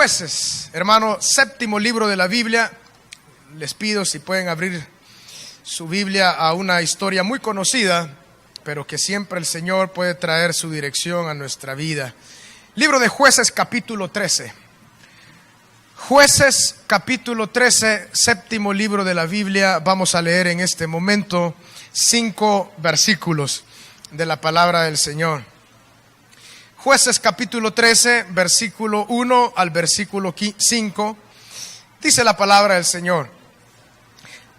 Jueces, hermano, séptimo libro de la Biblia. Les pido si pueden abrir su Biblia a una historia muy conocida, pero que siempre el Señor puede traer su dirección a nuestra vida. Libro de Jueces, capítulo 13. Jueces, capítulo 13, séptimo libro de la Biblia. Vamos a leer en este momento 5 versículos de la palabra del Señor. Jueces, capítulo 13, versículo 1 al versículo 5. Dice la palabra del Señor: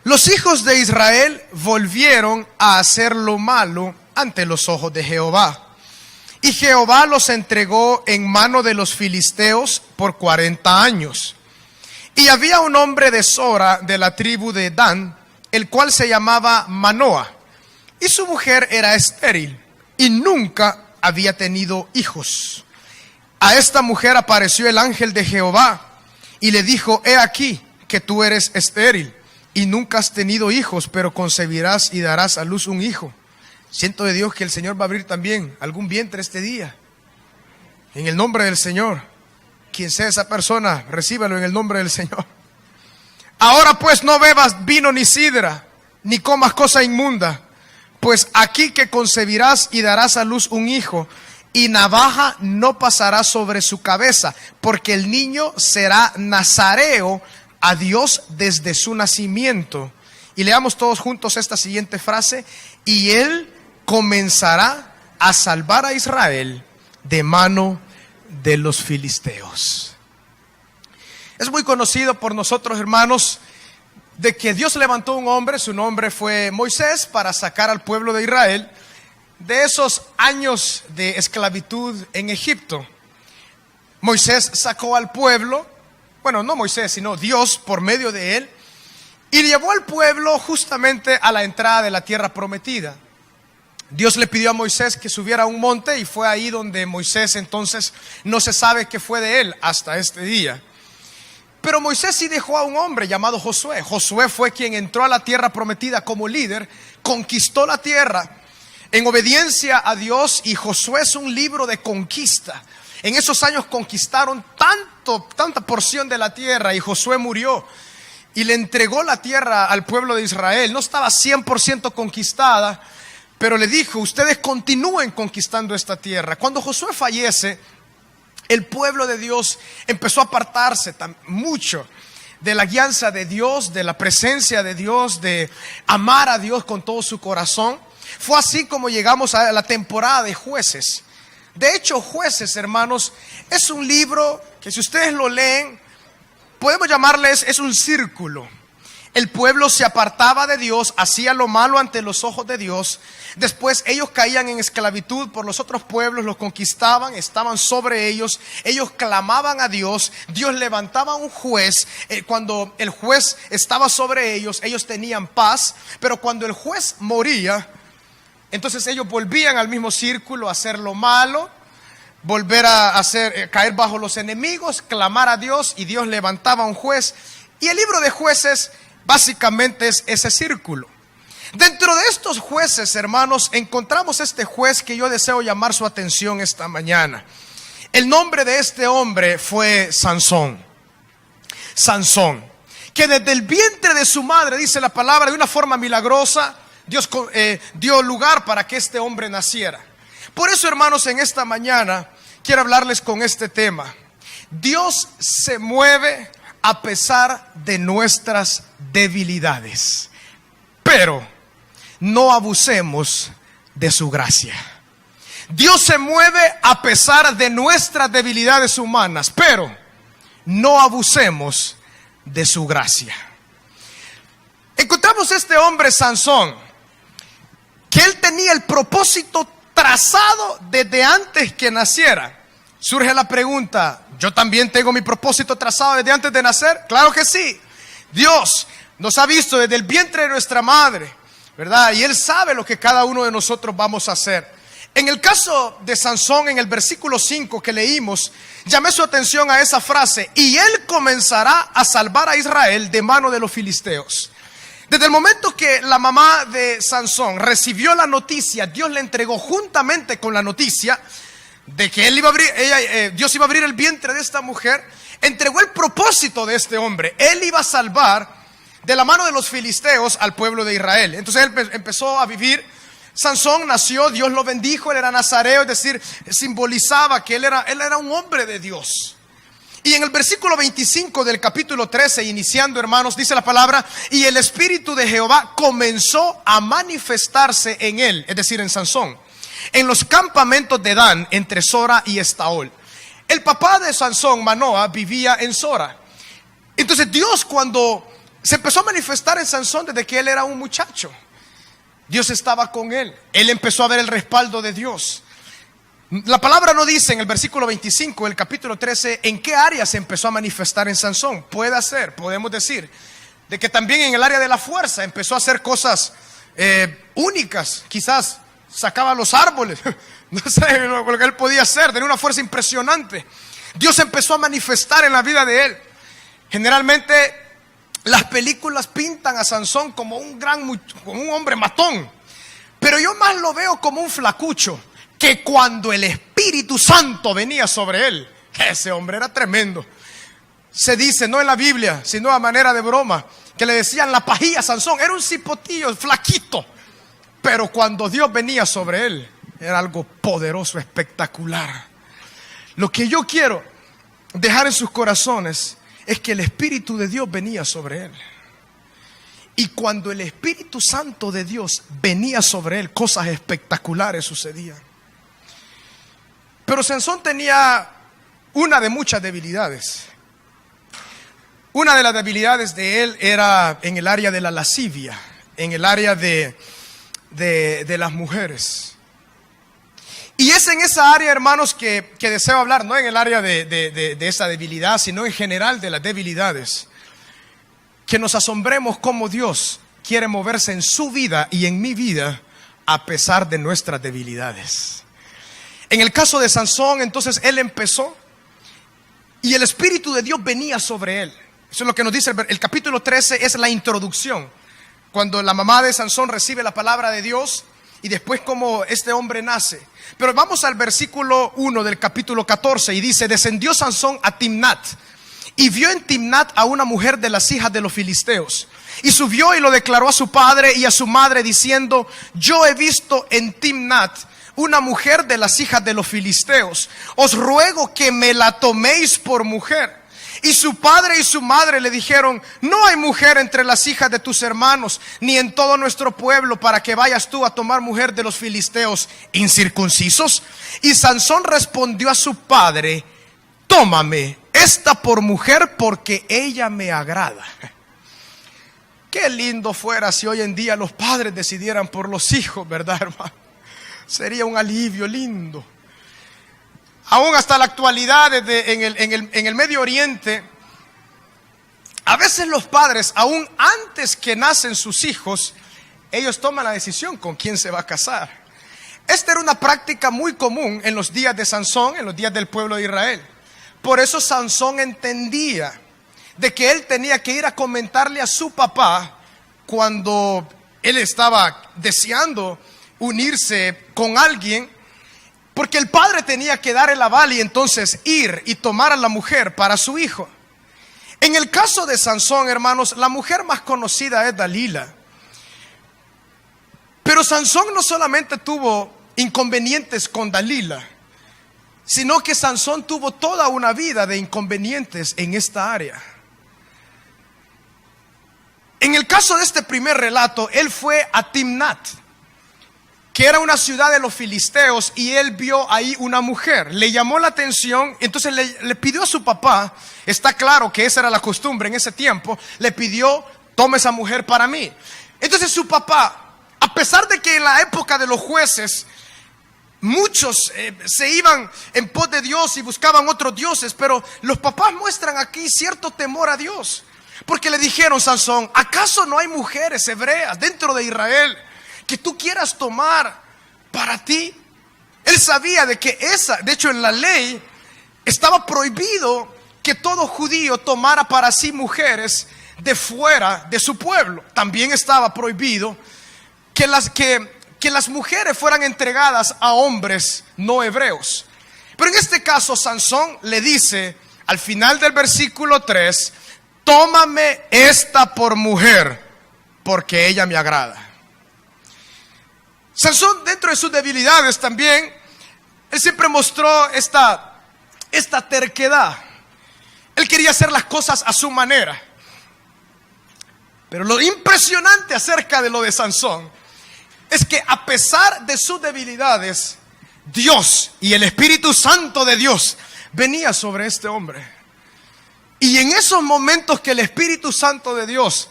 los hijos de Israel volvieron a hacer lo malo ante los ojos de Jehová. Y Jehová los entregó en mano de los filisteos por 40 años. Y había un hombre de Sora, de la tribu de Dan, el cual se llamaba Manoah. Y su mujer era estéril y nunca había tenido hijos. A esta mujer apareció el ángel de Jehová y le dijo: he aquí que tú eres estéril y nunca has tenido hijos, pero concebirás y darás a luz un hijo. Siento de Dios que el Señor va a abrir también algún vientre este día, en el nombre del Señor. Quien sea esa persona, recíbalo en el nombre del Señor. Ahora pues no bebas vino ni sidra, ni comas cosa inmunda, pues aquí que concebirás y darás a luz un hijo, y navaja no pasará sobre su cabeza, porque el niño será nazareo a Dios desde su nacimiento. Y leamos todos juntos esta siguiente frase: y él comenzará a salvar a Israel de mano de los filisteos. Es muy conocido por nosotros, hermanos, de que Dios levantó un hombre, su nombre fue Moisés, para sacar al pueblo de Israel de esos años de esclavitud en Egipto. Moisés sacó al pueblo, bueno, no Moisés, sino Dios por medio de él, y llevó al pueblo justamente a la entrada de la tierra prometida. Dios le pidió a Moisés que subiera a un monte, y fue ahí donde Moisés entonces no se sabe qué fue de él hasta este día. Pero Moisés sí dejó a un hombre llamado Josué. Josué fue quien entró a la tierra prometida como líder, conquistó la tierra en obediencia a Dios, y Josué es un libro de conquista. En esos años conquistaron tanta porción de la tierra, y Josué murió y le entregó la tierra al pueblo de Israel. No estaba 100% conquistada, pero le dijo: ustedes continúen conquistando esta tierra. Cuando Josué fallece, el pueblo de Dios empezó a apartarse mucho de la guianza de Dios, de la presencia de Dios, de amar a Dios con todo su corazón. Fue así como llegamos a la temporada de Jueces. De hecho, Jueces, hermanos, es un libro que, si ustedes lo leen, podemos llamarles, es un círculo. El pueblo se apartaba de Dios, hacía lo malo ante los ojos de Dios. Después ellos caían en esclavitud por los otros pueblos, los conquistaban, estaban sobre ellos. Ellos clamaban a Dios, Dios levantaba un juez. Cuando el juez estaba sobre ellos, ellos tenían paz. Pero cuando el juez moría, entonces ellos volvían al mismo círculo a hacer lo malo, volver a caer bajo los enemigos, clamar a Dios, y Dios levantaba un juez. Y el libro de Jueces básicamente es ese círculo. Dentro de estos jueces, hermanos, encontramos este juez que yo deseo llamar su atención esta mañana. El nombre de este hombre fue Sansón. Sansón, que desde el vientre de su madre, dice la palabra, de una forma milagrosa, Dios dio lugar para que este hombre naciera. Por eso, hermanos, en esta mañana quiero hablarles con este tema: Dios se mueve a pesar de nuestras debilidades, pero no abusemos de su gracia. Dios se mueve a pesar de nuestras debilidades humanas, pero no abusemos de su gracia. Encontramos este hombre Sansón, que él tenía el propósito trazado desde antes que naciera. Surge la pregunta: ¿yo también tengo mi propósito trazado desde antes de nacer? Claro que sí. Dios nos ha visto desde el vientre de nuestra madre, ¿verdad? Y Él sabe lo que cada uno de nosotros vamos a hacer. En el caso de Sansón, en el versículo 5 que leímos, llamé su atención a esa frase: y él comenzará a salvar a Israel de mano de los filisteos. Desde el momento que la mamá de Sansón recibió la noticia, Dios le entregó juntamente con la noticia de que Dios iba a abrir el vientre de esta mujer. entregó el propósito de este hombre. Él iba a salvar de la mano de los filisteos al pueblo de Israel. Entonces él empezó a vivir. Sansón nació, Dios lo bendijo, él era nazareo, es decir, simbolizaba que él era un hombre de Dios. Y en el versículo 25 del capítulo 13, iniciando, hermanos, dice la palabra: y el Espíritu de Jehová comenzó a manifestarse en él, es decir, en Sansón, en los campamentos de Dan, entre Sora y Estaol. El papá de Sansón, Manoa, vivía en Sora. Entonces Dios, cuando se empezó a manifestar en Sansón desde que él era un muchacho, Dios estaba con él. Él empezó a ver el respaldo de Dios. La palabra no dice en el versículo 25 del capítulo 13 en qué área se empezó a manifestar en Sansón. Podemos decir, de que también en el área de la fuerza empezó a hacer cosas únicas. Quizás sacaba los árboles, no sé lo que él podía hacer, tenía una fuerza impresionante. Dios empezó a manifestar en la vida de él. Generalmente las películas pintan a Sansón como como un hombre matón, pero yo más lo veo como un flacucho, que cuando el Espíritu Santo venía sobre él, ese hombre era tremendo. Se dice, no en la Biblia, sino a manera de broma, que le decían la pajilla a Sansón. Era un cipotillo flaquito, pero cuando Dios venía sobre él, era algo poderoso, espectacular. Lo que yo quiero dejar en sus corazones es que el Espíritu de Dios venía sobre él. Y cuando el Espíritu Santo de Dios venía sobre él, cosas espectaculares sucedían. Pero Sansón tenía una de muchas debilidades. Una de las debilidades de él era en el área de la lascivia, en el área de las mujeres. Y es en esa área, hermanos, que deseo hablar, no en el área de esa debilidad, sino en general de las debilidades. Que nos asombremos cómo Dios quiere moverse en su vida y en mi vida a pesar de nuestras debilidades. En el caso de Sansón, entonces él empezó y el Espíritu de Dios venía sobre él. Eso es lo que nos dice el capítulo 13, es la introducción. Cuando la mamá de Sansón recibe la palabra de Dios y después cómo este hombre nace. Pero vamos al versículo 1 del capítulo 14 y dice: descendió Sansón a Timnat y vio en Timnat a una mujer de las hijas de los filisteos. Y subió y lo declaró a su padre y a su madre diciendo: yo he visto en Timnat una mujer de las hijas de los filisteos, os ruego que me la toméis por mujer. Y su padre y su madre le dijeron: no hay mujer entre las hijas de tus hermanos, ni en todo nuestro pueblo, para que vayas tú a tomar mujer de los filisteos incircuncisos. Y Sansón respondió a su padre: tómame esta por mujer, porque ella me agrada. Qué lindo fuera si hoy en día los padres decidieran por los hijos, ¿verdad, hermano? Sería un alivio lindo. Aún hasta la actualidad, en el Medio Oriente, a veces los padres, aún antes que nacen sus hijos, ellos toman la decisión con quién se va a casar. Esta era una práctica muy común en los días de Sansón, en los días del pueblo de Israel. Por eso Sansón entendía de que él tenía que ir a comentarle a su papá cuando él estaba deseando unirse con alguien, porque el padre tenía que dar el aval y entonces ir y tomar a la mujer para su hijo. En el caso de Sansón, hermanos, la mujer más conocida es Dalila. Pero Sansón no solamente tuvo inconvenientes con Dalila, sino que Sansón tuvo toda una vida de inconvenientes en esta área. En el caso de este primer relato, él fue a Timnat, que era una ciudad de los filisteos, y él vio ahí una mujer, le llamó la atención, entonces le pidió a su papá, está claro que esa era la costumbre en ese tiempo, le pidió: toma esa mujer para mí. Entonces su papá, a pesar de que en la época de los jueces muchos se iban en pos de Dios y buscaban otros dioses, pero los papás muestran aquí cierto temor a Dios, porque le dijeron: Sansón, ¿acaso no hay mujeres hebreas dentro de Israel que tú quieras tomar para ti? Él sabía de que de hecho en la ley estaba prohibido que todo judío tomara para sí mujeres de fuera de su pueblo. También estaba prohibido que las mujeres fueran entregadas a hombres no hebreos. Pero en este caso Sansón le dice al final del versículo 3, tómame esta por mujer, porque ella me agrada. Sansón, dentro de sus debilidades también, él siempre mostró esta terquedad. Él quería hacer las cosas a su manera. Pero lo impresionante acerca de lo de Sansón es que a pesar de sus debilidades, Dios y el Espíritu Santo de Dios venía sobre este hombre. Y en esos momentos que el Espíritu Santo de Dios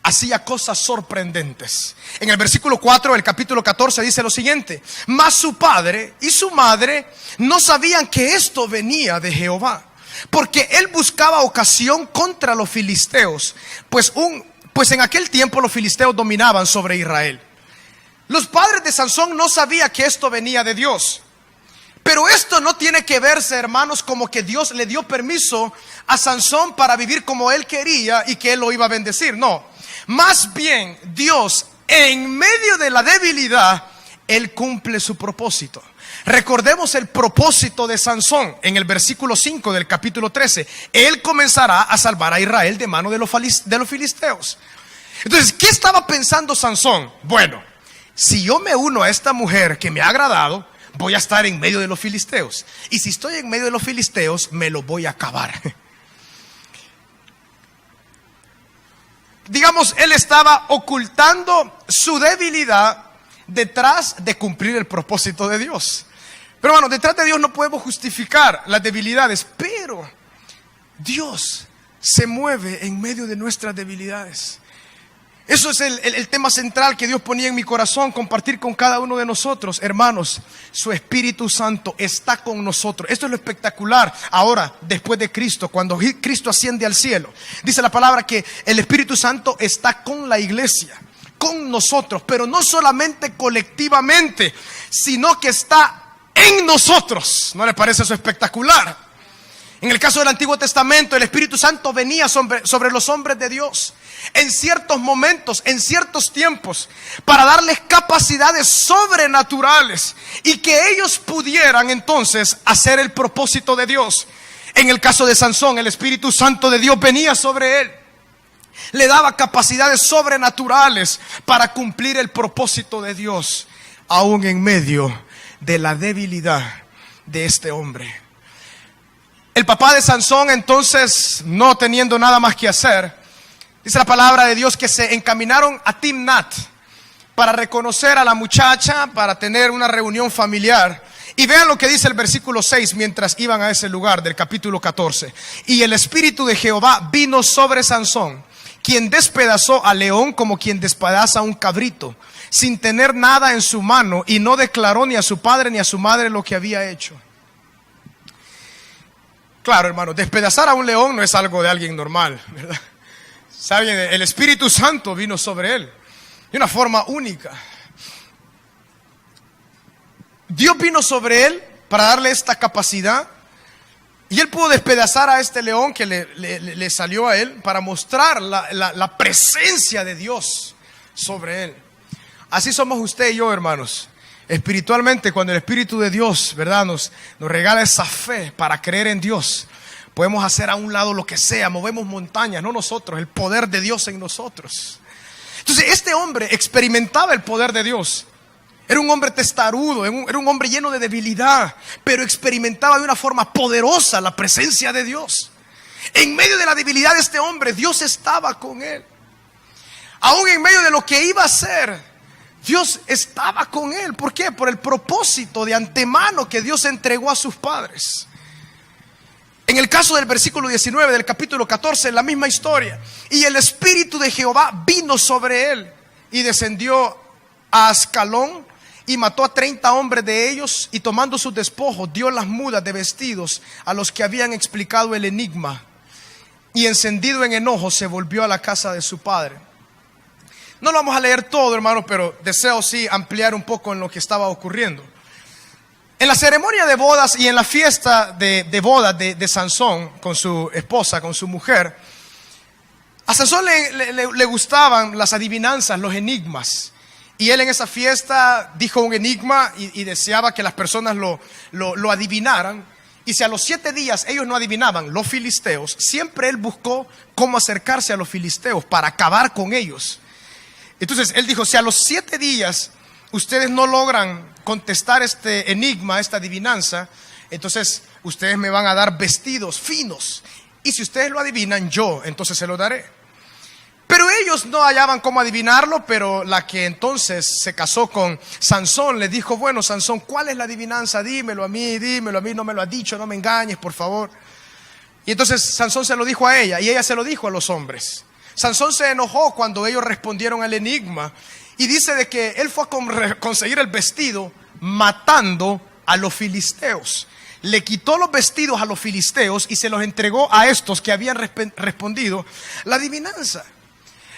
hacía cosas sorprendentes. En el versículo 4 del capítulo 14 dice lo siguiente: mas su padre y su madre no sabían que esto venía de Jehová, porque él buscaba ocasión contra los filisteos, pues en aquel tiempo los filisteos dominaban sobre Israel. Los padres de Sansón no sabían que esto venía de Dios. Pero esto no tiene que verse, hermanos, como que Dios le dio permiso a Sansón para vivir como él quería y que él lo iba a bendecir. No, más bien Dios, en medio de la debilidad, él cumple su propósito. Recordemos el propósito de Sansón en el versículo 5 del capítulo 13. Él comenzará a salvar a Israel de mano de los filisteos. Entonces, ¿qué estaba pensando Sansón? Bueno, si yo me uno a esta mujer que me ha agradado, voy a estar en medio de los filisteos. Y si estoy en medio de los filisteos, me los voy a acabar. Digamos, él estaba ocultando su debilidad detrás de cumplir el propósito de Dios. Pero bueno, detrás de Dios no podemos justificar las debilidades, pero Dios se mueve en medio de nuestras debilidades. Eso es el tema central que Dios ponía en mi corazón, compartir con cada uno de nosotros. Hermanos, su Espíritu Santo está con nosotros. Esto es lo espectacular ahora, después de Cristo, cuando Cristo asciende al cielo. Dice la palabra que el Espíritu Santo está con la iglesia, con nosotros, pero no solamente colectivamente, sino que está en nosotros. ¿No le parece eso espectacular? En el caso del Antiguo Testamento, el Espíritu Santo venía sobre los hombres de Dios en ciertos momentos, en ciertos tiempos, para darles capacidades sobrenaturales y que ellos pudieran entonces hacer el propósito de Dios. En el caso de Sansón, el Espíritu Santo de Dios venía sobre él, le daba capacidades sobrenaturales para cumplir el propósito de Dios, aún en medio de la debilidad de este hombre. El papá de Sansón, entonces, no teniendo nada más que hacer, dice la palabra de Dios que se encaminaron a Timnat para reconocer a la muchacha, para tener una reunión familiar. Y vean lo que dice el versículo 6 mientras iban a ese lugar del capítulo 14. Y el Espíritu de Jehová vino sobre Sansón, quien despedazó al león como quien despedaza a un cabrito, sin tener nada en su mano, y no declaró ni a su padre ni a su madre lo que había hecho. Claro, hermano, despedazar a un león no es algo de alguien normal, ¿verdad? ¿Saben? El Espíritu Santo vino sobre él de una forma única. Dios vino sobre él para darle esta capacidad, y él pudo despedazar a este león que le salió a él para mostrar la presencia de Dios sobre él. Así somos usted y yo, hermanos. Espiritualmente, cuando el Espíritu de Dios, ¿verdad?, nos regala esa fe para creer en Dios, podemos hacer a un lado lo que sea, movemos montañas, no nosotros, el poder de Dios en nosotros. Entonces este hombre experimentaba el poder de Dios. Era un hombre testarudo, era un hombre lleno de debilidad, pero experimentaba de una forma poderosa la presencia de Dios. En medio de la debilidad de este hombre, Dios estaba con él. Aún en medio de lo que iba a hacer, Dios estaba con él. ¿Por qué? Por el propósito de antemano que Dios entregó a sus padres. En el caso del versículo 19 del capítulo 14, la misma historia. Y el Espíritu de Jehová vino sobre él y descendió a Ascalón y mató a 30 hombres de ellos, y tomando sus despojos dio las mudas de vestidos a los que habían explicado el enigma, y encendido en enojo se volvió a la casa de su padre. No lo vamos a leer todo, hermano, pero deseo sí ampliar un poco en lo que estaba ocurriendo. En la ceremonia de bodas y en la fiesta de bodas de Sansón con su esposa, con su mujer, a Sansón le gustaban las adivinanzas, los enigmas. Y él en esa fiesta dijo un enigma y deseaba que las personas lo adivinaran. Y si a los 7 días ellos no adivinaban, los filisteos, siempre él buscó cómo acercarse a los filisteos para acabar con ellos. Entonces él dijo, si a los 7 días ustedes no logran contestar este enigma, esta adivinanza, entonces ustedes me van a dar vestidos finos. Y si ustedes lo adivinan, yo entonces se lo daré. Pero ellos no hallaban cómo adivinarlo, pero la que entonces se casó con Sansón le dijo, bueno, Sansón, ¿cuál es la adivinanza? Dímelo a mí, no me lo has dicho, no me engañes, por favor. Y entonces Sansón se lo dijo a ella y ella se lo dijo a los hombres. Sansón se enojó cuando ellos respondieron al enigma y dice de que él fue a conseguir el vestido matando a los filisteos. Le quitó los vestidos a los filisteos y se los entregó a estos que habían respondido la adivinanza.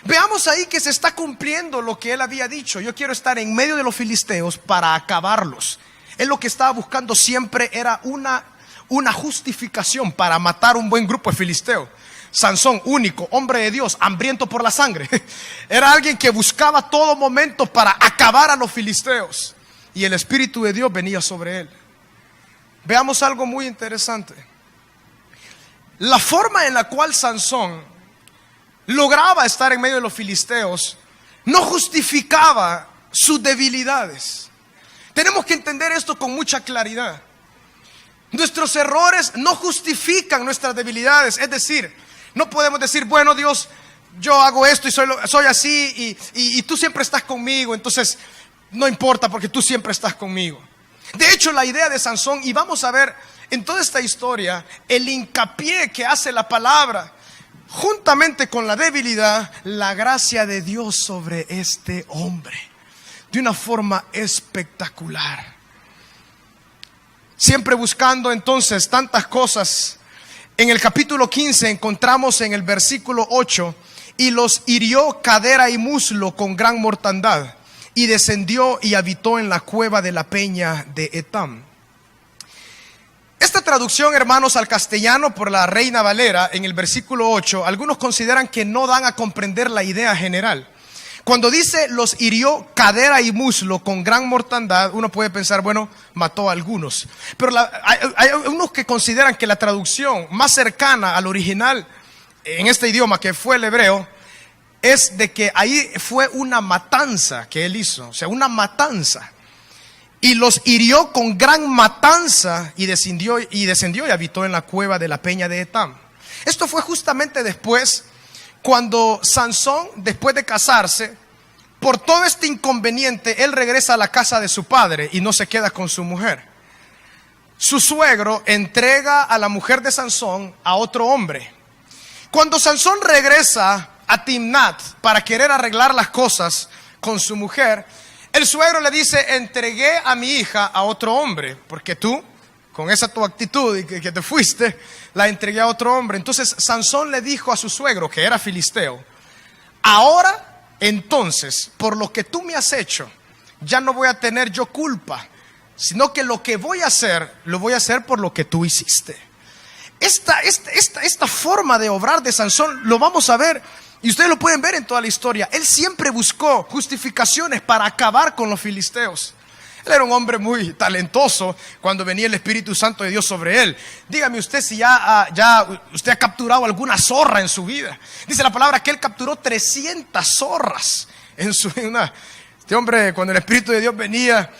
Veamos ahí que se está cumpliendo lo que él había dicho. Yo quiero estar en medio de los filisteos para acabarlos. Él lo que estaba buscando siempre era una justificación para matar un buen grupo de filisteos. Sansón, único, hombre de Dios, hambriento por la sangre, era alguien que buscaba todo momento para acabar a los filisteos. Y el Espíritu de Dios venía sobre él. Veamos algo muy interesante. La forma en la cual Sansón lograba estar en medio de los filisteos no justificaba sus debilidades. Tenemos que entender esto con mucha claridad. Nuestros errores no justifican nuestras debilidades. Es decir, no podemos decir, bueno, Dios, yo hago esto y soy así y tú siempre estás conmigo, entonces no importa porque tú siempre estás conmigo. De hecho, la idea de Sansón, y vamos a ver en toda esta historia el hincapié que hace la palabra, juntamente con la debilidad, la gracia de Dios sobre este hombre, de una forma espectacular. Siempre buscando entonces tantas cosas. En el capítulo 15 encontramos en el versículo 8, y los hirió cadera y muslo con gran mortandad, y descendió y habitó en la cueva de la peña de Etam. Esta traducción, hermanos, al castellano por la Reina Valera, en el versículo 8, algunos consideran que no dan a comprender la idea general. Cuando dice los hirió cadera y muslo con gran mortandad, uno puede pensar, bueno, mató a algunos. Pero hay unos que consideran que la traducción más cercana al original en este idioma, que fue el hebreo, es de que ahí fue una matanza que él hizo, o sea, una matanza. Y los hirió con gran matanza y descendió y habitó en la cueva de la peña de Etam. Esto fue justamente después, cuando Sansón, después de casarse, por todo este inconveniente, él regresa a la casa de su padre y no se queda con su mujer. Su suegro entrega a la mujer de Sansón a otro hombre. Cuando Sansón regresa a Timnat para querer arreglar las cosas con su mujer, el suegro le dice, entregué a mi hija a otro hombre, porque tú, con esa tu actitud y que te fuiste, la entregué a otro hombre. Entonces Sansón le dijo a su suegro, que era filisteo, ahora entonces, por lo que tú me has hecho, ya no voy a tener yo culpa, sino que lo que voy a hacer, lo voy a hacer por lo que tú hiciste. Esta forma de obrar de Sansón lo vamos a ver. Y ustedes lo pueden ver en toda la historia. Él siempre buscó justificaciones para acabar con los filisteos. Él era un hombre muy talentoso cuando venía el Espíritu Santo de Dios sobre él. Dígame usted si ya usted ha capturado alguna zorra en su vida. Dice la palabra que él capturó 300 zorras Este hombre, cuando el Espíritu de Dios venía,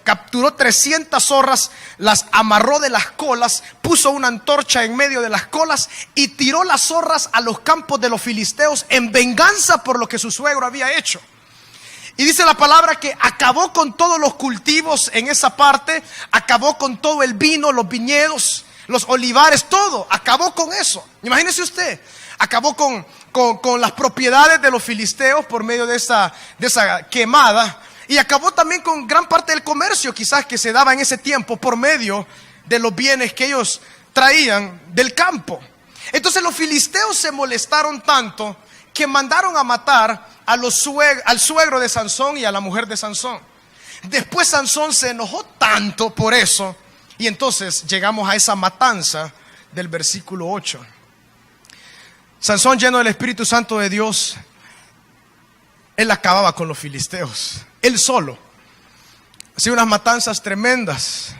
capturó 300 zorras, las amarró de las colas, puso una antorcha en medio de las colas y tiró las zorras a los campos de los filisteos en venganza por lo que su suegro había hecho. Y dice la palabra que acabó con todos los cultivos en esa parte, acabó con todo el vino, los viñedos, los olivares, todo, acabó con eso. Imagínese usted, acabó con las propiedades de los filisteos por medio de esa quemada, y acabó también con gran parte del comercio quizás que se daba en ese tiempo por medio de los bienes que ellos traían del campo. Entonces los filisteos se molestaron tanto que mandaron a matar al suegro de Sansón y a la mujer de Sansón. Después Sansón se enojó tanto por eso, y entonces llegamos a esa matanza del versículo 8. Sansón, lleno del Espíritu Santo de Dios, él acababa con los filisteos, él solo. Hacía unas matanzas tremendas.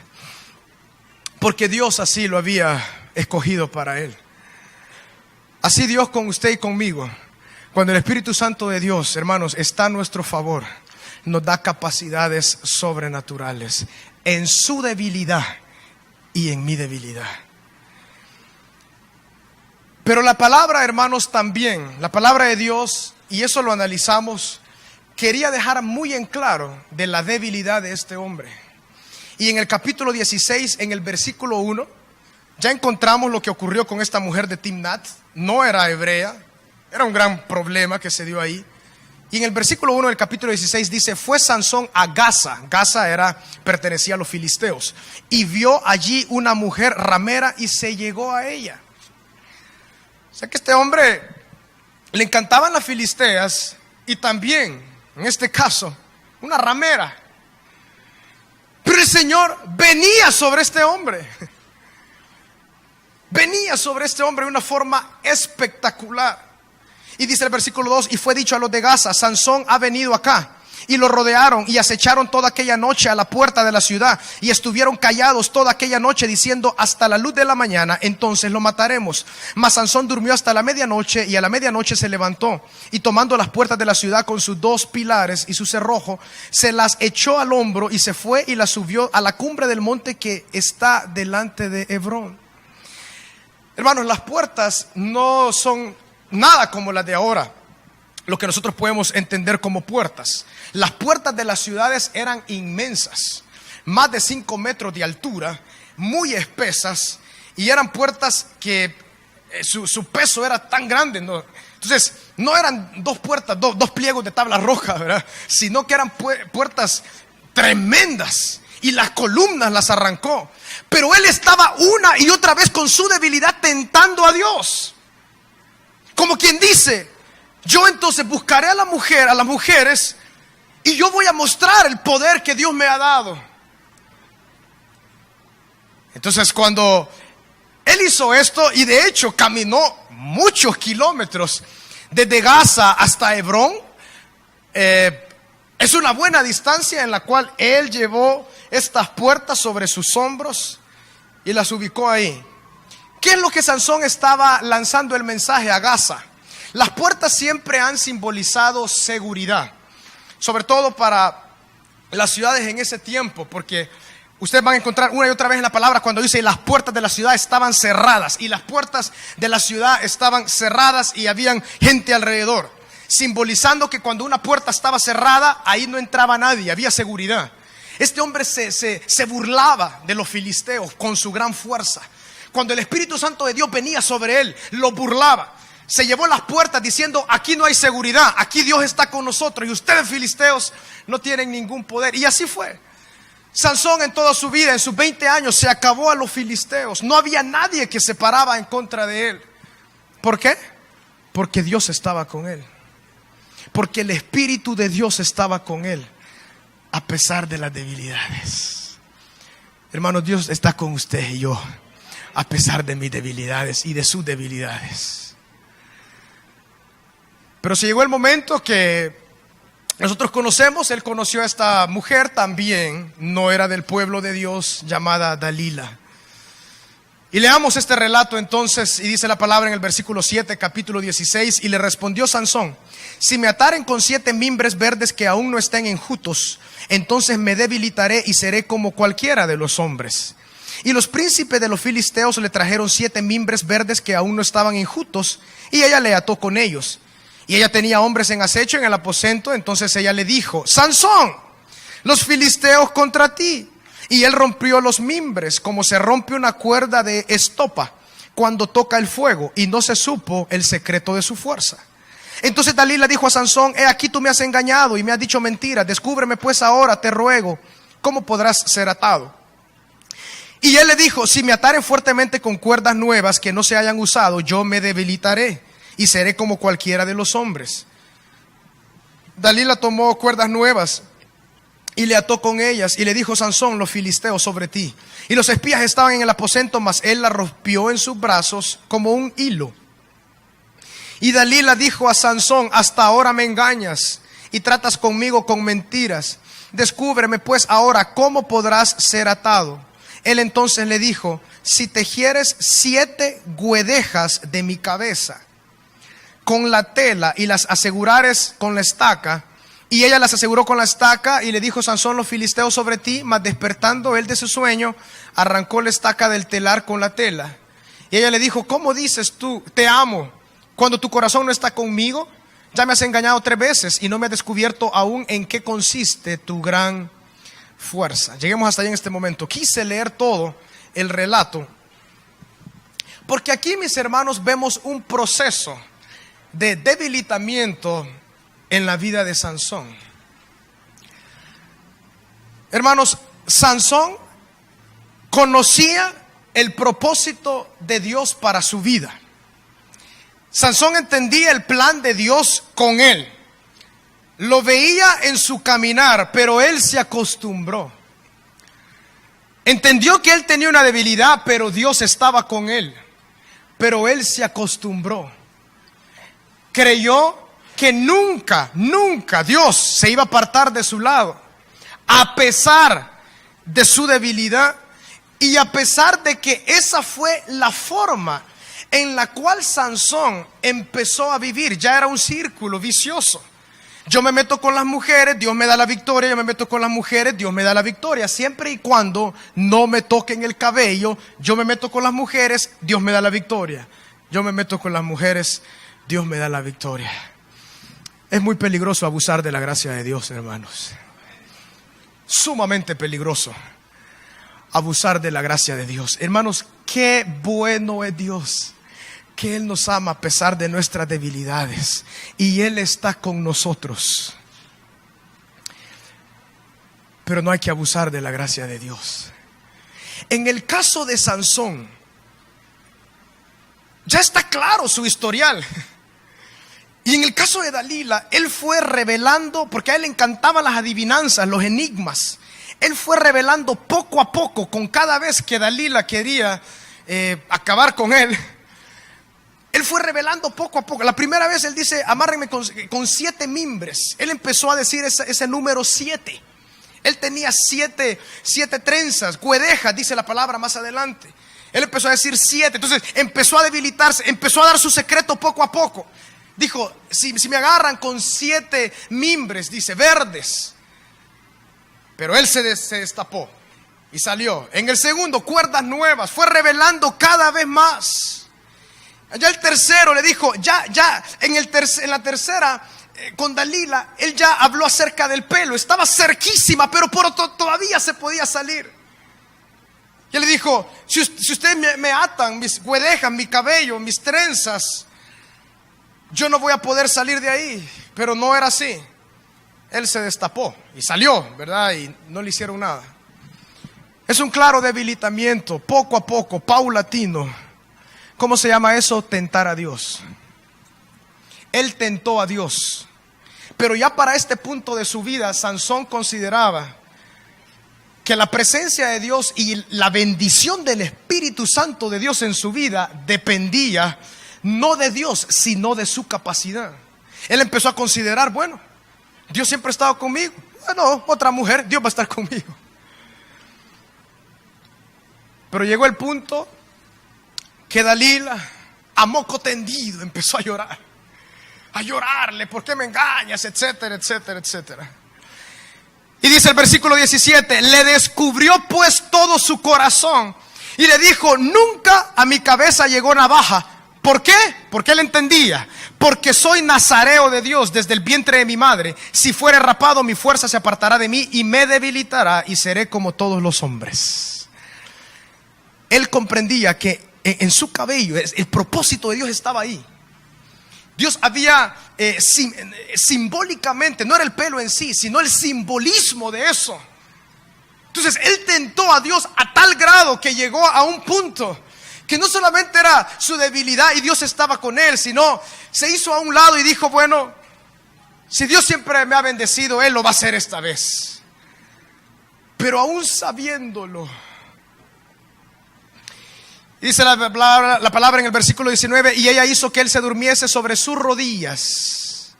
porque Dios así lo había escogido para él. Así Dios con usted y conmigo, cuando el Espíritu Santo de Dios, hermanos, está a nuestro favor, nos da capacidades sobrenaturales en su debilidad y en mi debilidad. Pero la palabra, hermanos, también, la palabra de Dios, y eso lo analizamos, quería dejar muy en claro de la debilidad de este hombre. Y en el capítulo 16, en el versículo 1, ya encontramos lo que ocurrió con esta mujer de Timnat. No era hebrea, era un gran problema que se dio ahí. Y en el versículo 1 del capítulo 16 dice: fue Sansón a Gaza. Gaza pertenecía a los filisteos. Y vio allí una mujer ramera y se llegó a ella. O sea que este hombre le encantaban las filisteas y también, en este caso, una ramera. Pero el Señor venía sobre este hombre. Venía sobre este hombre de una forma espectacular. Y dice el versículo 2: y fue dicho a los de Gaza: Sansón ha venido acá. Y lo rodearon y acecharon toda aquella noche a la puerta de la ciudad. Y estuvieron callados toda aquella noche, diciendo: hasta la luz de la mañana, entonces lo mataremos. Mas Sansón durmió hasta la medianoche, y a la medianoche se levantó. Y tomando las puertas de la ciudad con sus 2 pilares y su cerrojo, se las echó al hombro y se fue y las subió a la cumbre del monte que está delante de Hebrón. Hermanos, las puertas no son nada como las de ahora, lo que nosotros podemos entender como puertas. Las puertas de las ciudades eran inmensas, más de 5 metros de altura, muy espesas, y eran puertas que su peso era tan grande, ¿no? Entonces no eran 2 puertas, dos pliegos de tabla roja, ¿verdad? Sino que eran puertas tremendas, y las columnas las arrancó. Pero él estaba una y otra vez con su debilidad tentando a Dios, como quien dice: yo entonces buscaré a la mujer, a las mujeres, y yo voy a mostrar el poder que Dios me ha dado. Entonces cuando él hizo esto, y de hecho caminó muchos kilómetros desde Gaza hasta Hebrón, es una buena distancia en la cual él llevó estas puertas sobre sus hombros y las ubicó ahí. ¿Qué es lo que Sansón estaba lanzando el mensaje a Gaza? Las puertas siempre han simbolizado seguridad, sobre todo para las ciudades en ese tiempo, porque ustedes van a encontrar una y otra vez en la palabra cuando dice: las puertas de la ciudad estaban cerradas. Y las puertas de la ciudad estaban cerradas y habían gente alrededor, simbolizando que cuando una puerta estaba cerrada, ahí no entraba nadie, había seguridad. Este hombre se burlaba de los filisteos con su gran fuerza. Cuando el Espíritu Santo de Dios venía sobre él, lo burlaba. Se llevó las puertas diciendo: aquí no hay seguridad, aquí Dios está con nosotros, y ustedes, filisteos, no tienen ningún poder. Y así fue. Sansón en toda su vida, en sus 20 años, se acabó a los filisteos. No había nadie que se paraba en contra de él. ¿Por qué? Porque Dios estaba con él. Porque el Espíritu de Dios estaba con él, a pesar de las debilidades. Hermanos, Dios está con usted y yo, a pesar de mis debilidades y de sus debilidades. Pero se llegó el momento que nosotros conocemos. Él conoció a esta mujer también, no era del pueblo de Dios, llamada Dalila. Y leamos este relato entonces, y dice la palabra en el versículo 7, capítulo 16: y le respondió Sansón: si me ataren con 7 mimbres verdes que aún no estén enjutos, entonces me debilitaré y seré como cualquiera de los hombres. Y los príncipes de los filisteos le trajeron 7 mimbres verdes que aún no estaban enjutos, y ella le ató con ellos. Y ella tenía hombres en acecho en el aposento. Entonces ella le dijo: Sansón, los filisteos contra ti. Y él rompió los mimbres, como se rompe una cuerda de estopa cuando toca el fuego, y no se supo el secreto de su fuerza. Entonces Dalila dijo a Sansón: he aquí tú me has engañado y me has dicho mentiras. Descúbreme pues ahora, te ruego, cómo podrás ser atado. Y él le dijo: si me ataren fuertemente con cuerdas nuevas que no se hayan usado, yo me debilitaré y seré como cualquiera de los hombres. Dalila tomó cuerdas nuevas y le ató con ellas, y le dijo: Sansón, los filisteos sobre ti. Y los espías estaban en el aposento, mas él la rompió en sus brazos como un hilo. Y Dalila dijo a Sansón: hasta ahora me engañas y tratas conmigo con mentiras. Descúbreme pues ahora cómo podrás ser atado. Él entonces le dijo: si tejieres 7 guedejas de mi cabeza con la tela y las asegurares con la estaca. Y ella las aseguró con la estaca, y le dijo Sansón: los filisteos sobre ti. Mas despertando él de su sueño, arrancó la estaca del telar con la tela. Y ella le dijo: ¿cómo dices tú, te amo, cuando tu corazón no está conmigo? Ya me has engañado 3 veces y no me has descubierto aún en qué consiste tu gran fuerza. Lleguemos hasta ahí en este momento. Quise leer todo el relato, porque aquí, mis hermanos, vemos un proceso de debilitamiento en la vida de Sansón. Hermanos, Sansón conocía el propósito de Dios para su vida. Sansón entendía el plan de Dios con él. Lo veía en su caminar, pero él se acostumbró. Entendió que él tenía una debilidad, pero Dios estaba con él. Pero él se acostumbró. Creyó que nunca Dios se iba a apartar de su lado, a pesar de su debilidad y a pesar de que esa fue la forma en la cual Sansón empezó a vivir. Ya era un círculo vicioso. Yo me meto con las mujeres, Dios me da la victoria. Yo me meto con las mujeres, Dios me da la victoria. Siempre y cuando no me toquen el cabello. Yo me meto con las mujeres, Dios me da la victoria. Yo me meto con las mujeres, Dios me da la victoria. Es muy peligroso abusar de la gracia de Dios, hermanos. Sumamente peligroso abusar de la gracia de Dios. Hermanos, qué bueno es Dios, que Él nos ama a pesar de nuestras debilidades, y Él está con nosotros. Pero no hay que abusar de la gracia de Dios. En el caso de Sansón, ya está claro su historial. Y en el caso de Dalila, él fue revelando, porque a él le encantaban las adivinanzas, los enigmas. Él fue revelando poco a poco, con cada vez que Dalila quería acabar con él. Él fue revelando poco a poco. La primera vez él dice: amárrenme con 7 mimbres. Él empezó a decir ese número 7. Él tenía 7 trenzas, guedejas, dice la palabra más adelante. Él empezó a decir 7. Entonces empezó a debilitarse, empezó a dar su secreto poco a poco. Dijo: si me agarran con 7 mimbres, dice, verdes. Pero él se destapó y salió. En el segundo, cuerdas nuevas. Fue revelando cada vez más. Ya el tercero le dijo, ya en la tercera, con Dalila, él ya habló acerca del pelo. Estaba cerquísima, pero todavía se podía salir. Y él le dijo: si ustedes me atan, mis guedejas, mi cabello, mis trenzas, yo no voy a poder salir de ahí. Pero no era así. Él se destapó y salió, ¿verdad? Y no le hicieron nada. Es un claro debilitamiento, poco a poco, paulatino. ¿Cómo se llama eso? Tentar a Dios. Él tentó a Dios. Pero ya para este punto de su vida, Sansón consideraba que la presencia de Dios y la bendición del Espíritu Santo de Dios en su vida dependía no de Dios, sino de su capacidad. Él empezó a considerar, bueno, Dios siempre ha estado conmigo. Bueno, otra mujer, Dios va a estar conmigo. Pero llegó el punto que Dalila, a moco tendido, empezó a llorar. A llorarle: ¿por qué me engañas? Etcétera, etcétera, etcétera. Y dice el versículo 17: le descubrió pues todo su corazón y le dijo: nunca a mi cabeza llegó navaja. ¿Por qué? Porque él entendía: porque soy nazareo de Dios desde el vientre de mi madre. Si fuere rapado, mi fuerza se apartará de mí y me debilitará y seré como todos los hombres. Él comprendía que en su cabello el propósito de Dios estaba ahí. Dios había simbólicamente, no era el pelo en sí, sino el simbolismo de eso. Entonces él tentó a Dios a tal grado que llegó a un punto que no solamente era su debilidad y Dios estaba con él, sino se hizo a un lado y dijo: bueno, si Dios siempre me ha bendecido, Él lo va a hacer esta vez. Pero aún sabiéndolo, dice la palabra en el versículo 19: y ella hizo que él se durmiese sobre sus rodillas.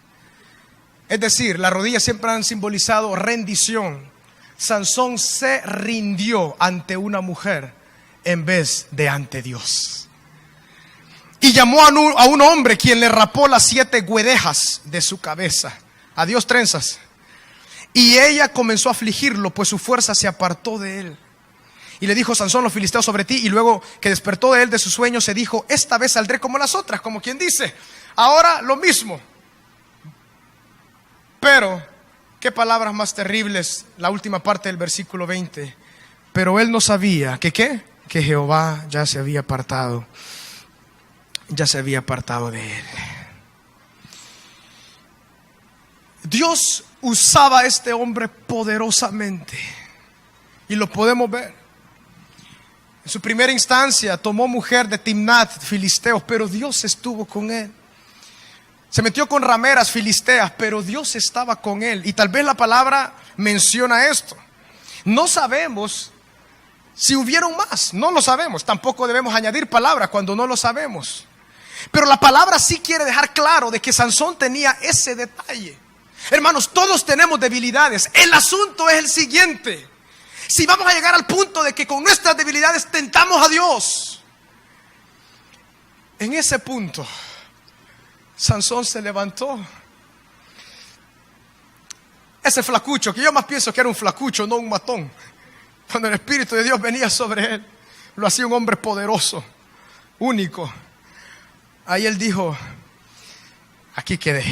Es decir, las rodillas siempre han simbolizado rendición, Sansón se rindió ante una mujer en vez de ante Dios. Y llamó a un hombre, quien le rapó las 7 guedejas de su cabeza. Adiós trenzas. Y ella comenzó a afligirlo, pues su fuerza se apartó de él. Y le dijo: Sansón, los filisteos sobre ti. Y luego que despertó de él de su sueño, se dijo: esta vez saldré como las otras. Como quien dice, ahora lo mismo. Pero qué palabras más terribles, la última parte del versículo 20. Pero él no sabía que ¿qué? Que Jehová ya se había apartado. Ya se había apartado de él. Dios usaba a este hombre poderosamente, y lo podemos ver. En su primera instancia tomó mujer de Timnat, filisteos, pero Dios estuvo con él. Se metió con rameras filisteas, pero Dios estaba con él. Y tal vez la palabra menciona esto. No sabemos si hubieron más, no lo sabemos. Tampoco debemos añadir palabras cuando no lo sabemos. Pero la palabra sí quiere dejar claro de que Sansón tenía ese detalle. Hermanos, todos tenemos debilidades. El asunto es el siguiente: si vamos a llegar al punto de que con nuestras debilidades tentamos a Dios. En ese punto Sansón se levantó. Ese flacucho, que yo más pienso que era un flacucho, no un matón, cuando el Espíritu de Dios venía sobre él, lo hacía un hombre poderoso, único. Ahí él dijo: aquí quedé.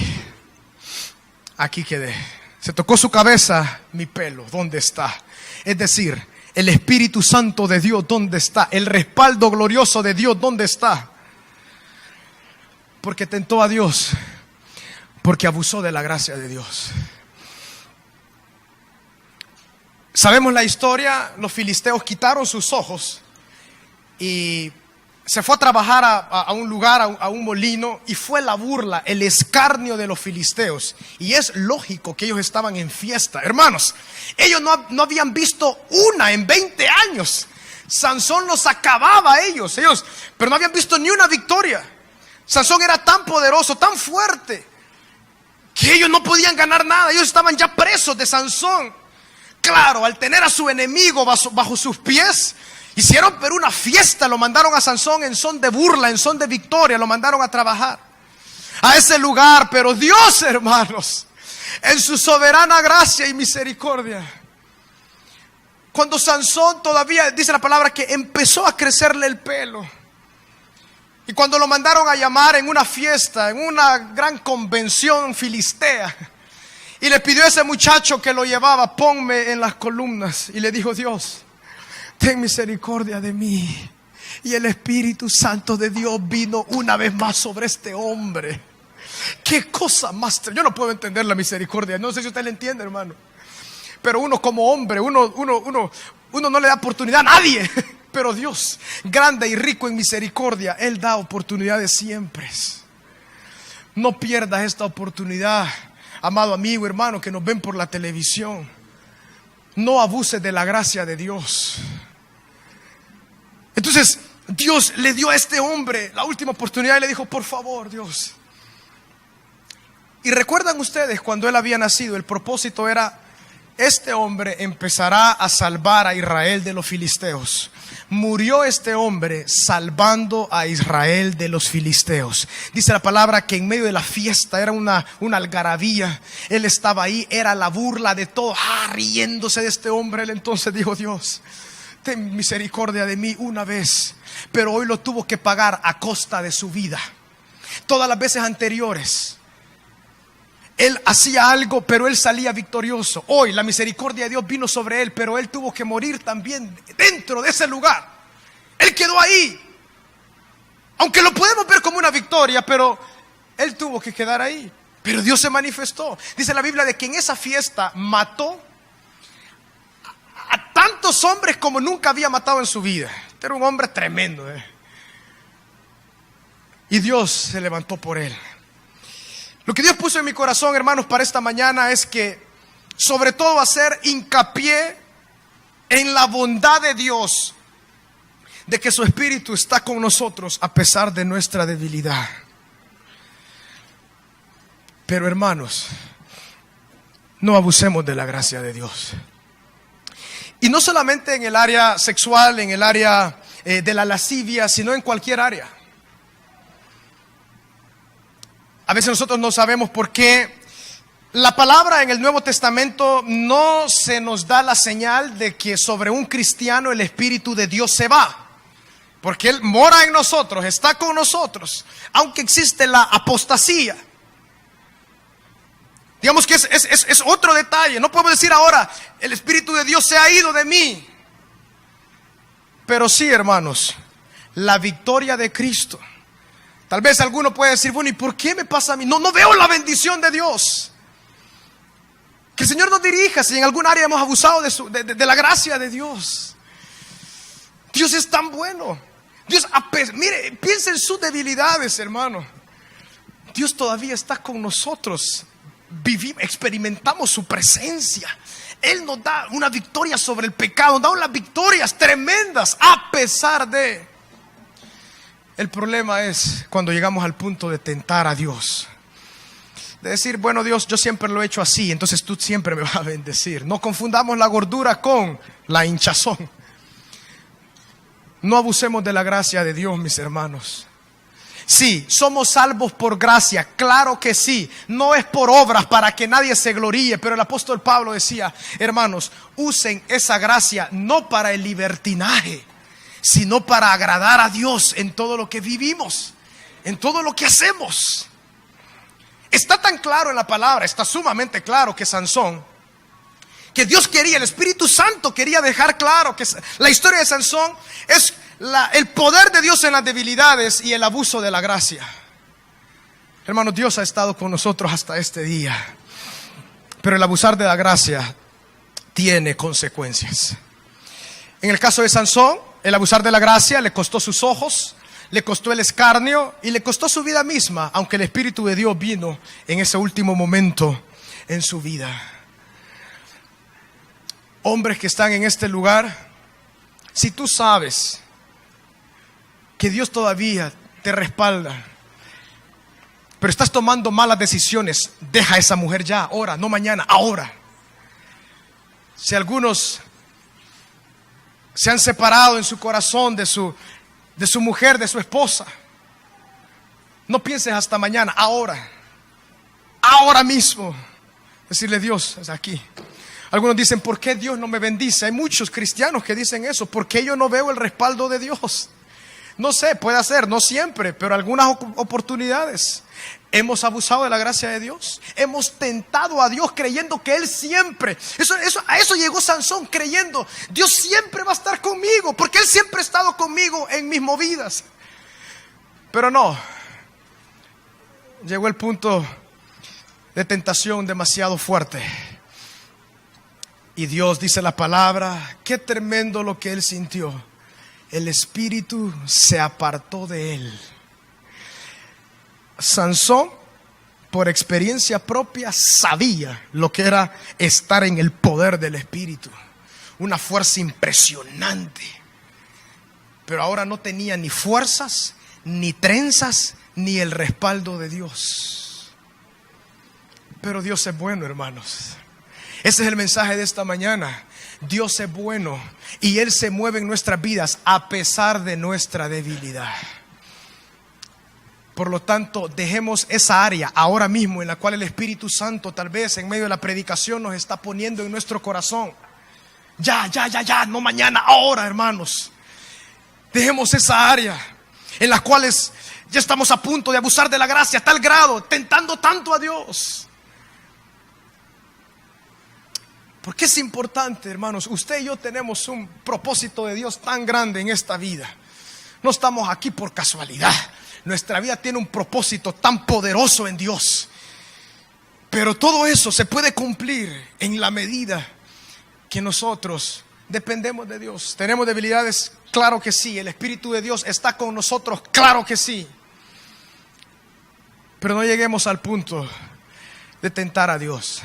Aquí quedé. Se tocó su cabeza: mi pelo, ¿dónde está? Es decir, el Espíritu Santo de Dios, ¿dónde está? El respaldo glorioso de Dios, ¿dónde está? Porque tentó a Dios, porque abusó de la gracia de Dios. Sabemos la historia. Los filisteos quitaron sus ojos y se fue a trabajar a un lugar, a un molino, y fue la burla, el escarnio de los filisteos. Y es lógico que ellos estaban en fiesta. Hermanos, ellos no habían visto una en 20 años. Sansón los acababa a ellos, pero no habían visto ni una victoria. Sansón era tan poderoso, tan fuerte, que ellos no podían ganar nada. Ellos estaban ya presos de Sansón. Claro, al tener a su enemigo bajo sus pies, hicieron pero una fiesta. Lo mandaron a Sansón en son de burla, en son de victoria. Lo mandaron a trabajar a ese lugar. Pero Dios, hermanos, en su soberana gracia y misericordia, cuando Sansón todavía, dice la palabra, que empezó a crecerle el pelo, y cuando lo mandaron a llamar en una fiesta, en una gran convención filistea, y le pidió a ese muchacho que lo llevaba: ponme en las columnas. Y le dijo: Dios, ten misericordia de mí. Y el Espíritu Santo de Dios vino una vez más sobre este hombre. Qué cosa más. Yo no puedo entender la misericordia. No sé si usted la entiende, hermano. Pero uno como hombre, uno no le da oportunidad a nadie. Pero Dios, grande y rico en misericordia, Él da oportunidades siempre. No pierdas esta oportunidad, amado amigo, hermano, que nos ven por la televisión. No abuses de la gracia de Dios. Entonces Dios le dio a este hombre la última oportunidad y le dijo: por favor, Dios. Y recuerdan ustedes, cuando él había nacido, el propósito era: este hombre empezará a salvar a Israel de los filisteos. Murió este hombre salvando a Israel de los filisteos. Dice la palabra que en medio de la fiesta era una algarabía. Él estaba ahí, era la burla de todos, riéndose de este hombre. Él entonces dijo: Dios, ten misericordia de mí una vez. Pero hoy lo tuvo que pagar a costa de su vida. Todas las veces anteriores él hacía algo, pero él salía victorioso. Hoy la misericordia de Dios vino sobre él, pero él tuvo que morir también dentro de ese lugar. Él quedó ahí. Aunque lo podemos ver como una victoria, pero él tuvo que quedar ahí. Pero Dios se manifestó. Dice la Biblia de que en esa fiesta mató a tantos hombres como nunca había matado en su vida. Este era un hombre tremendo, Y Dios se levantó por él. Lo que Dios puso en mi corazón, hermanos, para esta mañana es que sobre todo hacer hincapié en la bondad de Dios, de que su Espíritu está con nosotros a pesar de nuestra debilidad. Pero hermanos, no abusemos de la gracia de Dios. Y no solamente en el área sexual, en el área de la lascivia, sino en cualquier área. A veces nosotros no sabemos por qué la palabra en el Nuevo Testamento no se nos da la señal de que sobre un cristiano el Espíritu de Dios se va. Porque Él mora en nosotros, está con nosotros, aunque existe la apostasía. Digamos que es otro detalle. No podemos decir ahora, el Espíritu de Dios se ha ido de mí. Pero sí, hermanos, la victoria de Cristo. Tal vez alguno puede decir, bueno, ¿y por qué me pasa a mí? No veo la bendición de Dios. Que el Señor nos dirija si en algún área hemos abusado de la gracia de Dios. Dios es tan bueno. Dios, mire, piensa en sus debilidades, hermano. Dios todavía está con nosotros. Experimentamos su presencia. Él nos da una victoria sobre el pecado, nos da unas victorias tremendas a pesar de. El problema es cuando llegamos al punto de tentar a Dios, de decir, bueno, Dios, yo siempre lo he hecho así, entonces tú siempre me vas a bendecir. No confundamos la gordura con la hinchazón. No abusemos de la gracia de Dios, mis hermanos. Sí, somos salvos por gracia, claro que sí. No es por obras para que nadie se gloríe, pero el apóstol Pablo decía, hermanos, usen esa gracia no para el libertinaje, sino para agradar a Dios en todo lo que vivimos, en todo lo que hacemos. Está tan claro en la palabra, está sumamente claro que Sansón, que Dios quería, el Espíritu Santo quería dejar claro que la historia de Sansón es el poder de Dios en las debilidades y el abuso de la gracia. Hermanos, Dios ha estado con nosotros hasta este día, pero el abusar de la gracia tiene consecuencias. En el caso de Sansón, el abusar de la gracia le costó sus ojos, le costó el escarnio y le costó su vida misma, aunque el Espíritu de Dios vino en ese último momento en su vida. Hombres que están en este lugar, si tú sabes que Dios todavía te respalda, pero estás tomando malas decisiones, deja a esa mujer ya, ahora, no mañana, ahora. Si algunos se han separado en su corazón de su mujer, de su esposa, no pienses hasta mañana, ahora mismo. Decirle, Dios, es aquí. Algunos dicen, ¿por qué Dios no me bendice? Hay muchos cristianos que dicen eso, ¿por qué yo no veo el respaldo de Dios? No sé, puede ser, no siempre, pero algunas oportunidades. Hemos abusado de la gracia de Dios. Hemos tentado a Dios creyendo que Él siempre. A eso llegó Sansón, creyendo, Dios siempre va a estar conmigo, porque Él siempre ha estado conmigo en mis movidas. Pero no. Llegó el punto de tentación demasiado fuerte. Y Dios, dice la palabra, qué tremendo lo que Él sintió. El Espíritu se apartó de él. Sansón, por experiencia propia, sabía lo que era estar en el poder del Espíritu. Una fuerza impresionante. Pero ahora no tenía ni fuerzas, ni trenzas, ni el respaldo de Dios. Pero Dios es bueno, hermanos. Ese es el mensaje de esta mañana. Dios es bueno y Él se mueve en nuestras vidas a pesar de nuestra debilidad. Por lo tanto, dejemos esa área ahora mismo en la cual el Espíritu Santo tal vez en medio de la predicación nos está poniendo en nuestro corazón. Ya, no mañana, ahora, hermanos. Dejemos esa área en la cual ya estamos a punto de abusar de la gracia a tal grado, tentando tanto a Dios. Porque es importante, hermanos, usted y yo tenemos un propósito de Dios tan grande en esta vida. No estamos aquí por casualidad. Nuestra vida tiene un propósito tan poderoso en Dios. Pero todo eso se puede cumplir en la medida que nosotros dependemos de Dios. ¿Tenemos debilidades? Claro que sí. ¿El Espíritu de Dios está con nosotros? Claro que sí. Pero no lleguemos al punto de tentar a Dios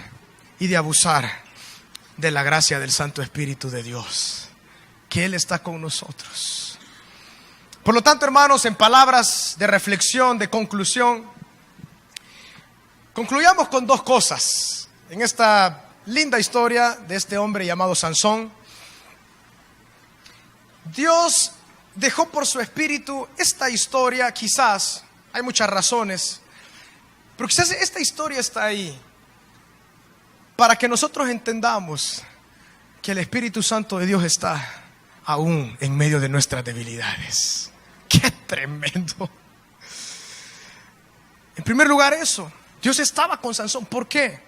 y de abusar de la gracia del Santo Espíritu de Dios, que Él está con nosotros. Por lo tanto, hermanos, en palabras de reflexión, de conclusión, concluyamos con dos cosas en esta linda historia de este hombre llamado Sansón. Dios dejó por su espíritu esta historia, quizás, hay muchas razones, pero quizás esta historia está ahí para que nosotros entendamos que el Espíritu Santo de Dios está aún en medio de nuestras debilidades. ¡Qué tremendo! En primer lugar, eso, Dios estaba con Sansón. ¿Por qué?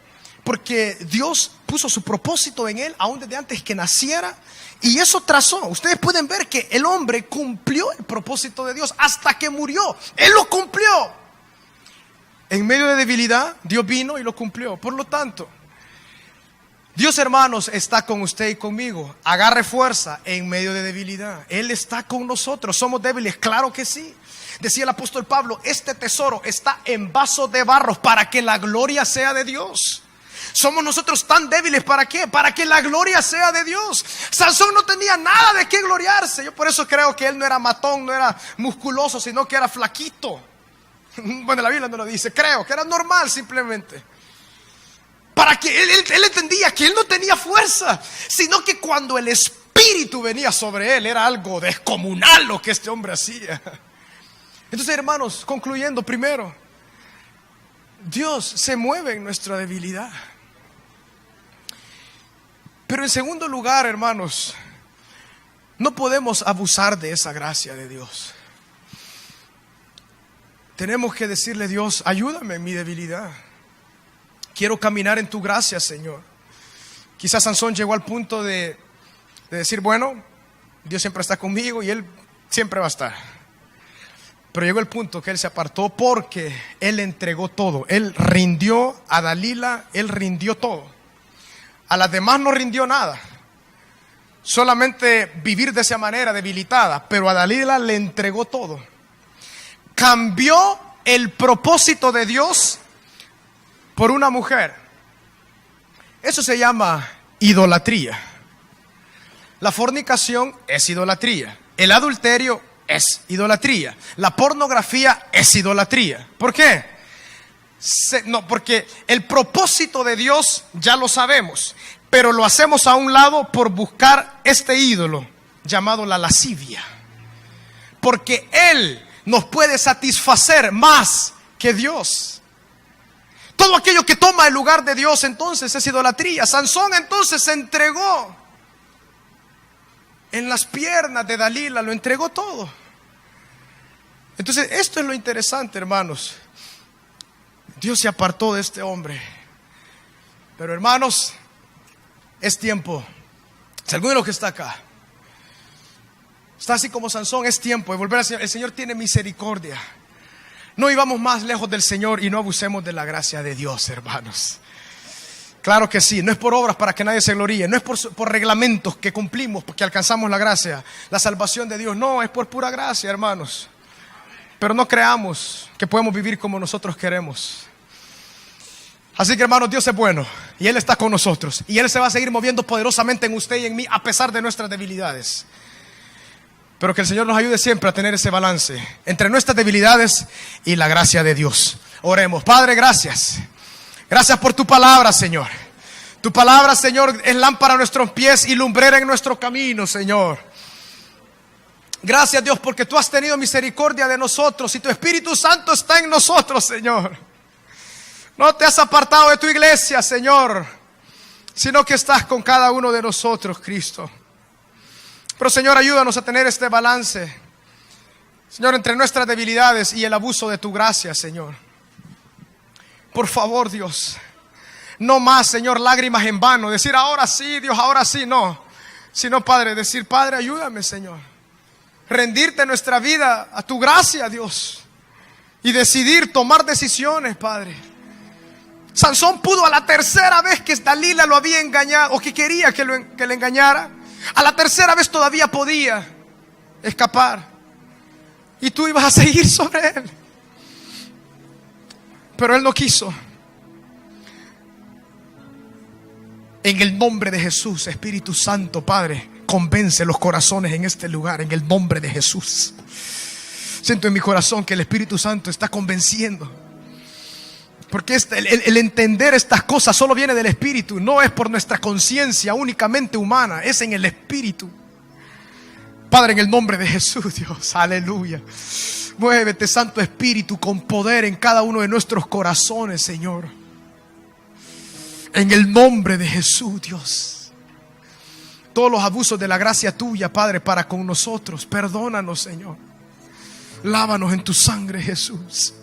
Porque Dios puso su propósito en él aún desde antes que naciera, y eso trazó. Ustedes pueden ver que el hombre cumplió el propósito de Dios hasta que murió. Él lo cumplió. En medio de debilidad, Dios vino y lo cumplió. Por lo tanto, Dios, hermanos, está con usted y conmigo. Agarre fuerza en medio de debilidad. Él está con nosotros. ¿Somos débiles? Claro que sí. Decía el apóstol Pablo, este tesoro está en vaso de barro para que la gloria sea de Dios. Somos nosotros tan débiles, ¿para qué? Para que la gloria sea de Dios. Sansón no tenía nada de qué gloriarse. Yo por eso creo que él no era matón, no era musculoso, sino que era flaquito. Bueno, la Biblia no lo dice, creo que era normal simplemente. Para que él entendía que él no tenía fuerza, sino que cuando el Espíritu venía sobre él, era algo descomunal lo que este hombre hacía. Entonces, hermanos, concluyendo, primero, Dios se mueve en nuestra debilidad. Pero en segundo lugar, hermanos, no podemos abusar de esa gracia de Dios. Tenemos que decirle: Dios, ayúdame en mi debilidad. Quiero caminar en tu gracia, Señor. Quizás Sansón llegó al punto de decir: bueno, Dios siempre está conmigo y Él siempre va a estar. Pero llegó el punto que él se apartó porque él entregó todo. Él rindió a Dalila, él rindió todo. A las demás no rindió nada. Solamente vivir de esa manera debilitada. Pero a Dalila le entregó todo. Cambió el propósito de Dios por una mujer. Eso se llama idolatría. La fornicación es idolatría. El adulterio es idolatría. La pornografía es idolatría. ¿Por qué? Porque el propósito de Dios ya lo sabemos, pero lo hacemos a un lado por buscar este ídolo llamado la lascivia. Porque Él nos puede satisfacer más que Dios. Todo aquello que toma el lugar de Dios entonces es idolatría. Sansón entonces se entregó en las piernas de Dalila, lo entregó todo. Entonces esto es lo interesante, hermanos. Dios se apartó de este hombre. Pero, hermanos, es tiempo. Si alguno de los que está acá está así como Sansón, es tiempo de volver al Señor. El Señor tiene misericordia. No vivamos más lejos del Señor y no abusemos de la gracia de Dios, hermanos. Claro que sí, no es por obras para que nadie se gloríe, no es por reglamentos que cumplimos porque alcanzamos la gracia, la salvación de Dios. No, es por pura gracia, hermanos. Pero no creamos que podemos vivir como nosotros queremos. Así que, hermanos, Dios es bueno y Él está con nosotros. Y Él se va a seguir moviendo poderosamente en usted y en mí a pesar de nuestras debilidades. Pero que el Señor nos ayude siempre a tener ese balance entre nuestras debilidades y la gracia de Dios. Oremos. Padre, gracias. Gracias por tu palabra, Señor. Tu palabra, Señor, es lámpara a nuestros pies y lumbrera en nuestro camino, Señor. Gracias, Dios, porque tú has tenido misericordia de nosotros y tu Espíritu Santo está en nosotros, Señor. No te has apartado de tu iglesia, Señor, sino que estás con cada uno de nosotros, Cristo. Pero, Señor, ayúdanos a tener este balance, Señor, entre nuestras debilidades y el abuso de tu gracia, Señor. Por favor, Dios, no más, Señor, lágrimas en vano. Decir ahora sí, Dios, ahora sí, no. Sino, Padre, decir: Padre, ayúdame, Señor. Rendirte nuestra vida a tu gracia, Dios. Y decidir, tomar decisiones, Padre. Sansón pudo a la tercera vez que Dalila lo había engañado, o que quería que le engañara. A la tercera vez todavía podía escapar. Y tú ibas a seguir sobre él. Pero él no quiso. En el nombre de Jesús, Espíritu Santo, Padre, convence los corazones en este lugar, en el nombre de Jesús. Siento en mi corazón que el Espíritu Santo está convenciendo. Porque el entender estas cosas solo viene del Espíritu. No es por nuestra conciencia únicamente humana, es en el Espíritu. Padre, en el nombre de Jesús, Dios, aleluya. Muévete, Santo Espíritu, con poder en cada uno de nuestros corazones, Señor. En el nombre de Jesús, Dios. Todos los abusos de la gracia tuya, Padre, para con nosotros, perdónanos, Señor. Lávanos en tu sangre, Jesús.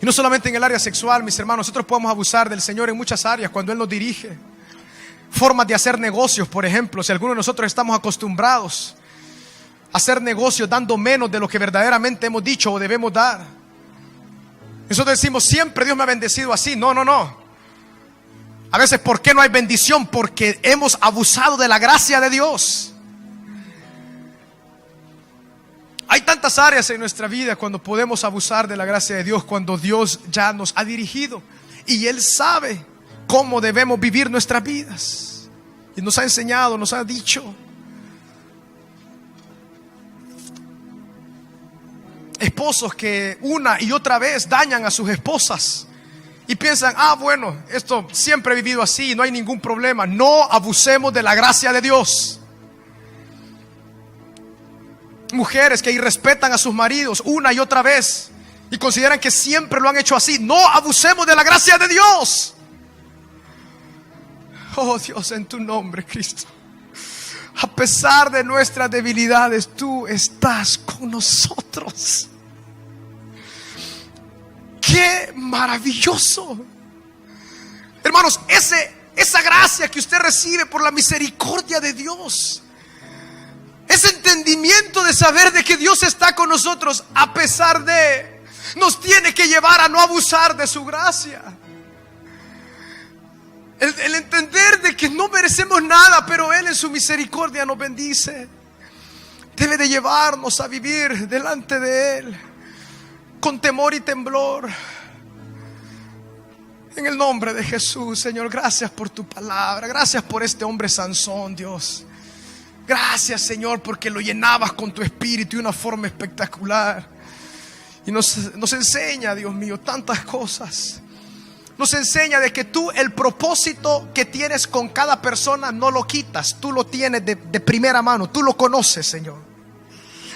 Y no solamente en el área sexual, mis hermanos, nosotros podemos abusar del Señor en muchas áreas cuando Él nos dirige. Formas de hacer negocios, por ejemplo, si algunos de nosotros estamos acostumbrados a hacer negocios dando menos de lo que verdaderamente hemos dicho o debemos dar. Nosotros decimos, siempre Dios me ha bendecido así. No. A veces, ¿por qué no hay bendición? Porque hemos abusado de la gracia de Dios. Hay tantas áreas en nuestra vida cuando podemos abusar de la gracia de Dios, cuando Dios ya nos ha dirigido y Él sabe cómo debemos vivir nuestras vidas. Y nos ha enseñado, nos ha dicho. Esposos que una y otra vez dañan a sus esposas y piensan, bueno, esto siempre he vivido así, no hay ningún problema. No abusemos de la gracia de Dios. Mujeres que irrespetan a sus maridos una y otra vez y consideran que siempre lo han hecho así. No abusemos de la gracia de Dios. Oh Dios, en tu nombre, Cristo, a pesar de nuestras debilidades, tú estás con nosotros. ¡Qué maravilloso! Hermanos, esa gracia que usted recibe por la misericordia de Dios, ese entendimiento de saber de que Dios está con nosotros a pesar de, nos tiene que llevar a no abusar de su gracia. El entender de que no merecemos nada, pero Él en su misericordia nos bendice, debe de llevarnos a vivir delante de Él con temor y temblor. En el nombre de Jesús, Señor, gracias por tu palabra. Gracias por este hombre Sansón, Dios. Gracias, Señor, porque lo llenabas con tu espíritu de una forma espectacular. Y nos enseña, Dios mío, tantas cosas. Nos enseña de que tú el propósito que tienes con cada persona no lo quitas. Tú lo tienes de primera mano. Tú lo conoces, Señor.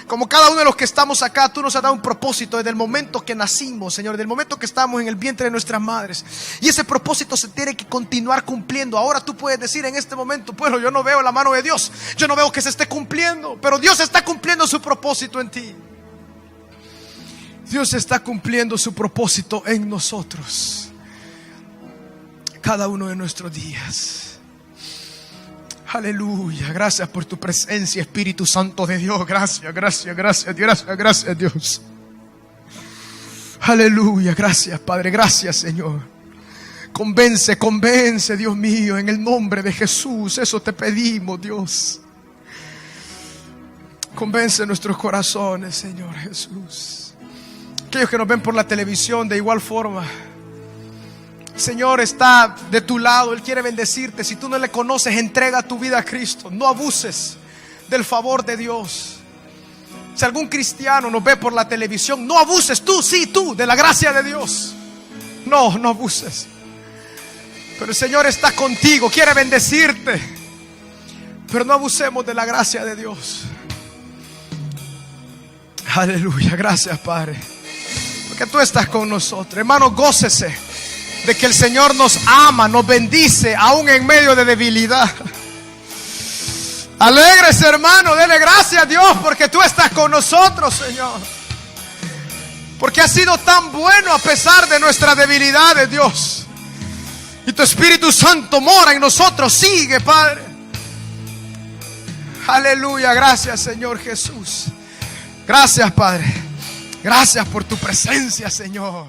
Como cada uno de los que estamos acá, tú nos has dado un propósito desde el momento que nacimos, Señor, desde el momento que estamos en el vientre de nuestras madres. Y ese propósito se tiene que continuar cumpliendo. Ahora tú puedes decir en este momento, bueno, yo no veo la mano de Dios, yo no veo que se esté cumpliendo, pero Dios está cumpliendo su propósito en ti. Dios está cumpliendo su propósito en nosotros cada uno de nuestros días. Aleluya, gracias por tu presencia, Espíritu Santo de Dios. Gracias, Dios. Aleluya, gracias, Padre, gracias, Señor. Convence, Dios mío, en el nombre de Jesús. Eso te pedimos, Dios. Convence nuestros corazones, Señor Jesús. Aquellos que nos ven por la televisión, de igual forma, Señor está de tu lado, Él quiere bendecirte. Si tú no le conoces, entrega tu vida a Cristo. No abuses del favor de Dios. Si algún cristiano nos ve por la televisión, no abuses tú, de la gracia de Dios. No abuses. Pero el Señor está contigo, quiere bendecirte. Pero no abusemos de la gracia de Dios. Aleluya, gracias, Padre, porque tú estás con nosotros. Hermano, gócese de que el Señor nos ama, nos bendice aún en medio de debilidad. Alégrese, hermano, dele gracias a Dios porque tú estás con nosotros, Señor. Porque has sido tan bueno a pesar de nuestras debilidades, Dios. Y tu Espíritu Santo mora en nosotros. Sigue, Padre. Aleluya, gracias, Señor Jesús. Gracias, Padre. Gracias por tu presencia, Señor.